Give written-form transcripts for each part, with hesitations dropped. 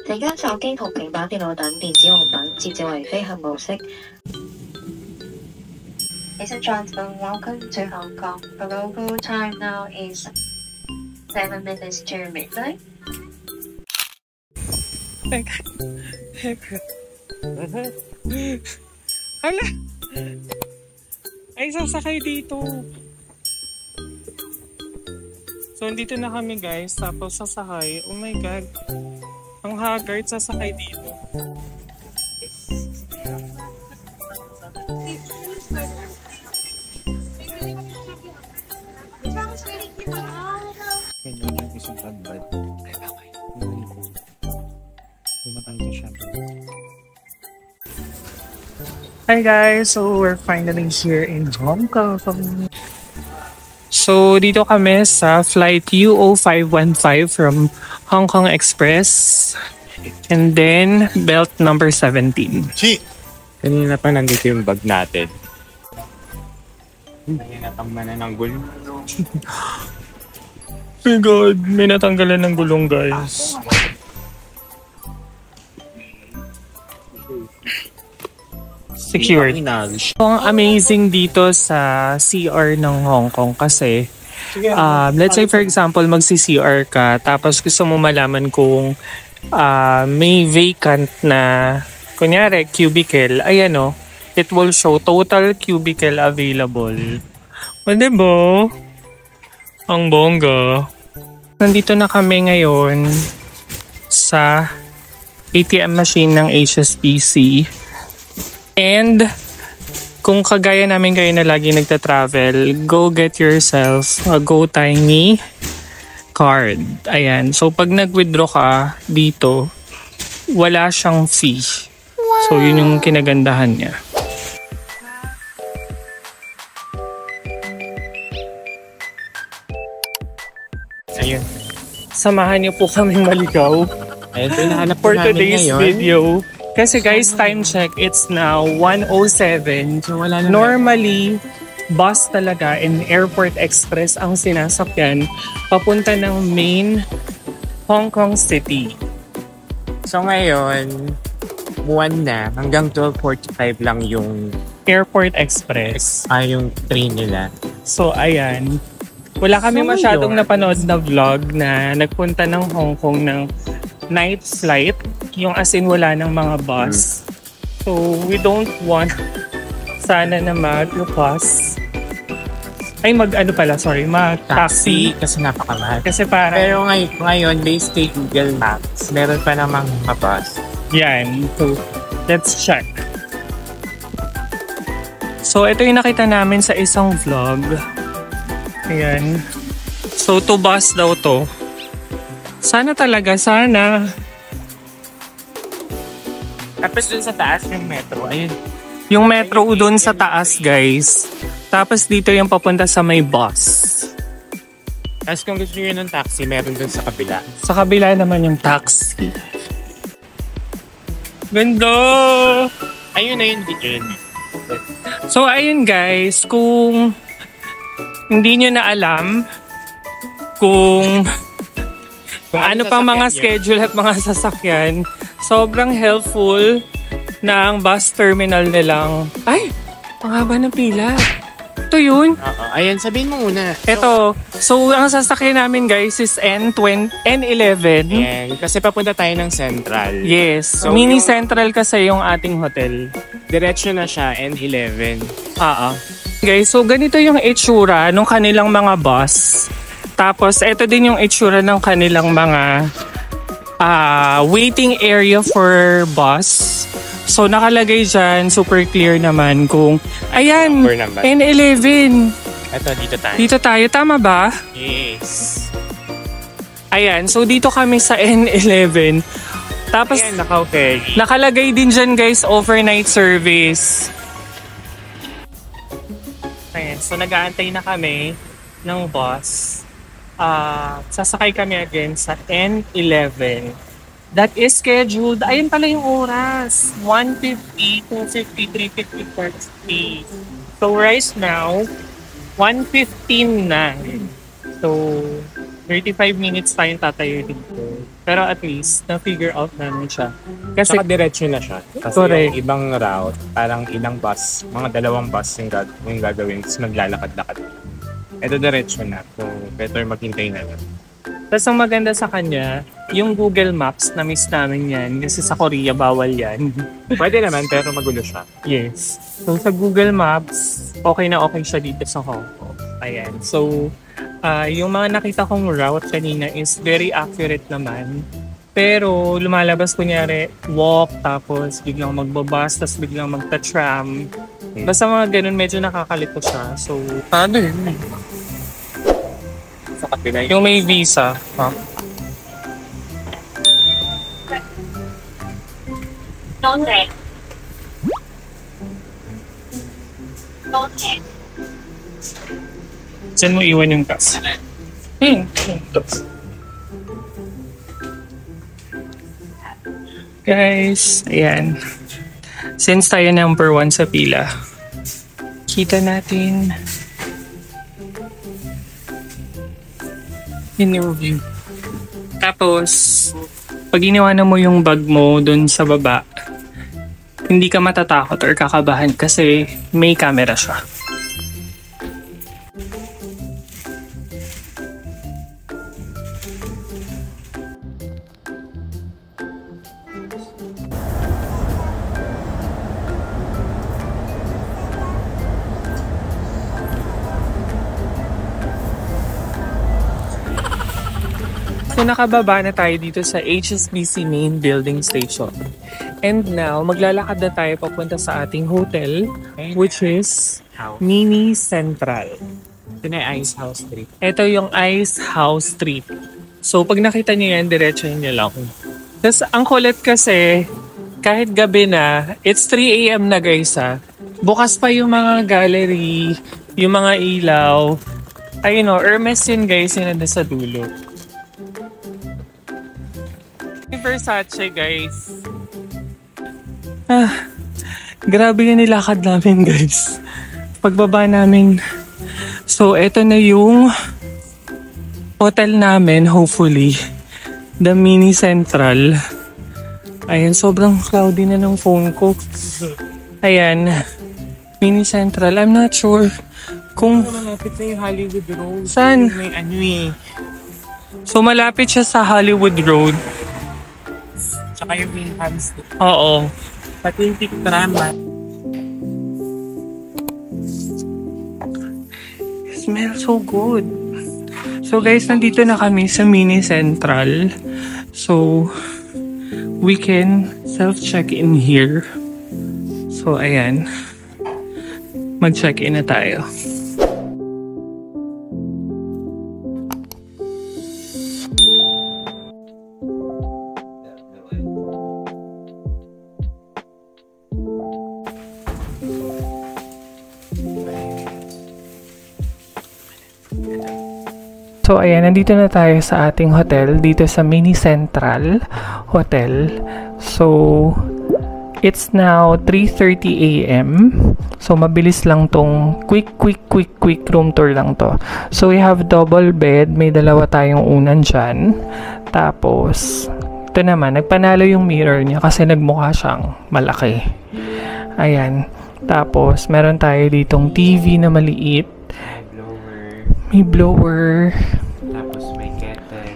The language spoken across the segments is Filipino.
陣間手機同平板電腦等電子用品設置為飛行模式。Ladies and gentlemen, welcome to Hong Kong. The local time now is 7 minutes to midnight. Hala! Ay, sasakay dito. So, dito na kami guys. Tapos sasakay. Oh my God. Ang haggard, sasakay dito. Hi guys! So we're finally here in Hong Kong. So dito kami sa flight UO515 from Hong Kong Express. And then belt number 17. Kanina pa nandito yung bag natin. May natanggalan ng gulong. Oh my God! May natanggalan ng gulong guys. Secured. Ang amazing dito sa CR ng Hong Kong kasi let's say for example magsi-CR ka tapos gusto mo malaman kung may vacant na kunyari cubicle, ayan o, it will show total cubicle available. O diba? Ang bongga. Nandito na kami ngayon sa ATM machine ng HSBC. And kung kagaya namin kayo na lagi nagta-travel, go get yourself a GoTiny card. Ayan. So pag nag-withdraw ka dito, wala siyang fee. So yun yung kinagandahan niya. Ayun. Samahan niyo po kaming maligaw. Ayun, for today's video. Kasi guys, time check, it's now 1:07. So, wala na. Normally, bus talaga and airport express ang sinasakyan papunta ng main Hong Kong City. So ngayon, buwan na, hanggang 12:45 lang yung Airport Express. yung train nila. So ayan, wala kami So, masyadong yun. napanood na vlog na nagpunta ng Hong Kong ng night flight, yung as in wala ng mga bus. So we don't want sana na mag-bus. Ay mag-taxi. Kasi napakamahal. Kasi parang, Pero ngayon, based kay Google Maps, meron pa namang mabus. yan. So let's check. So ito yung nakita namin sa isang vlog. Ayan. So to bus daw to. Sana. Tapos dun sa taas yung metro, ayun. Yung metro dun sa taas, guys. Tapos dito yung papunta sa may bus. Tapos kung gusto nyo ng taxi, meron dun sa kabila. Sa kabila naman yung taxi. Ganda! Ayun na yun, video yun. So ayun guys, kung hindi nyo na alam kung ano pang mga schedule at mga sasakyan, sobrang helpful ng bus terminal nilang. Ay! Ang haba ng pila. Ito yun. Oo, ayun, sabihin mo muna. Ito. So, ang sasakyan namin guys is N11. Ayan, kasi papunta tayo ng Central. Yes. So, Mini yung- Central kasi yung ating hotel. Diretso na siya, N11. Guys, so ganito yung itsura ng kanilang mga bus. Tapos, ito din yung itsura ng kanilang mga waiting area for bus. So, nakalagay dyan, super clear naman kung, ayan, Number naman. N11. Ito, dito tayo. Dito tayo, tama ba? Yes. Ayan, so dito kami sa N11. Tapos, Ayan, naka-ferry. nakalagay din dyan guys, overnight service. Ayan, so nag-aantay na kami ng bus. Sasakay kami again sa N11. That is scheduled. Ayun pala yung oras. 1:50, 2:50, 3:50, 4:50. So right now, 1:15 na. So 35 minutes tayong tatayo dito. Pero at least, na-figure out namin siya. Kasi, Saka diretso na siya. Kasi correct. yung ibang route, parang ilang bus, mga dalawang bus yung gagawin, tapos maglalakad-lakad. Ito diretso na. So, better maghintay na lang. tas ang maganda sa kanya, yung Google Maps, na-miss namin yan. Kasi sa Korea, bawal yan. Pwede naman, pero magulo siya. Yes. So, sa Google Maps, okay na okay siya dito sa Hong Kong. Ayan. So, yung mga nakita kong route kanina is very accurate naman. Pero, lumalabas kunyari, walk, tapos biglang magbabas, tapos biglang magta-tram. Basta mga ganun, medyo nakakalito siya. So, ano yun? Sa kapila Yung may visa. Note. Note. Diyan mo iwan yung gas. Guys, ayan. Since tayo number 1 sa pila, kita natin in-review. Tapos, pag iniwanan mo yung bag mo dun sa baba, hindi ka matatakot or kakabahan kasi may camera siya. So nakababa na tayo dito sa HSBC Main Building Station. And now, maglalakad na tayo papunta sa ating hotel, which is Mini Central. Ito na yung Ice House Street. Ito yung Ice House Street. So pag nakita niyo yan, diretsahin niyo lang. Tapos ang kulit kasi, kahit gabi na, it's 3 a.m. na guys ha. Bukas pa yung mga gallery, yung mga ilaw. Ayun o, Hermes yun guys, yun na sa dulo. Versace guys. Grabe yung nilakad namin guys. Pagbaba namin. So eto na yung hotel namin, hopefully. The Mini Central. Ayan, sobrang cloudy na ng phone ko. Ayan. Mini Central. I'm not sure kung... Malapit na yung Hollywood Road. Saan? May ano eh. So malapit siya sa Hollywood Road. Tsaka yung Wingham Street. Oo. Pati yung Tiktrama. It smells so good. So guys, nandito na kami sa Mini Central. So, we can self-check-in here. So, ayan. Mag-check-in na tayo. So ayan, nandito na tayo sa ating hotel dito sa Mini Central Hotel. So it's now 3:30 AM. So mabilis lang tong quick room tour lang to. So we have double bed, may dalawa tayong unan dyan. Tapos ito naman, nagpanalo yung mirror niya kasi nagmukha siyang malaki. Ayan. Tapos meron tayo ditong TV na maliit. May blower. Tapos may kettle.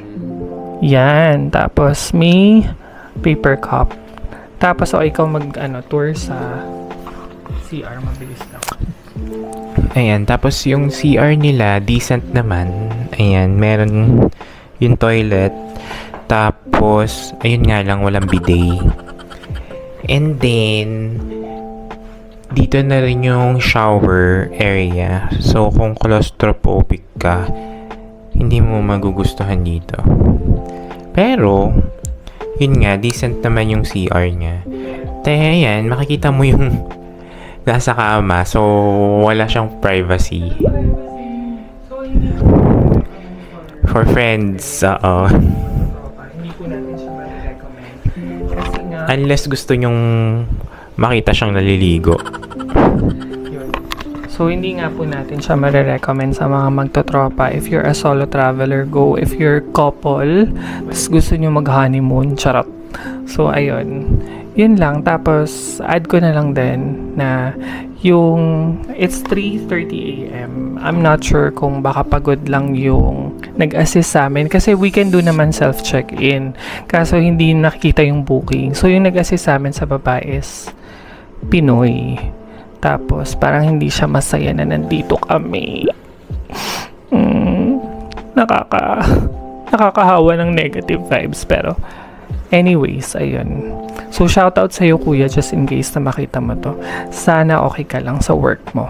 Yan. Tapos may paper cup. Tapos ikaw tour sa CR. Mabilis lang. Ayan. Tapos yung CR nila, decent naman. Ayan. Meron yung toilet. Tapos, ayun nga lang, walang bidet. And then, dito na rin yung shower area. So, kung claustrophobic ka, hindi mo magugustuhan dito. Pero, yun nga, decent naman yung CR niya. Kaya yan, makikita mo yung nasa kama. So, wala siyang privacy. For friends, Hindi ko natin siya ma-recommend. Kasi nga, unless gusto nyong makita siyang naliligo. yun. So, So, hindi nga po natin siya marirecommend sa mga magtotropa. If you're a solo traveler, go. If you're couple, tapos gusto nyo mag-honeymoon, charot. So, ayun. Yun lang. Tapos, add ko na lang din na it's 3:30 a.m. I'm not sure kung baka pagod lang yung nag-assist sa amin. Kasi we can do naman self-check-in. Kaso, hindi nakikita yung booking. So, yung nag-assist sa amin sa baba is Pinoy. Tapos, parang hindi siya masaya na nandito kami. Nakakahawa ng negative vibes. Pero, anyways, ayun. So, shoutout sa'yo, kuya, just in case na makita mo to. Sana okay ka lang sa work mo.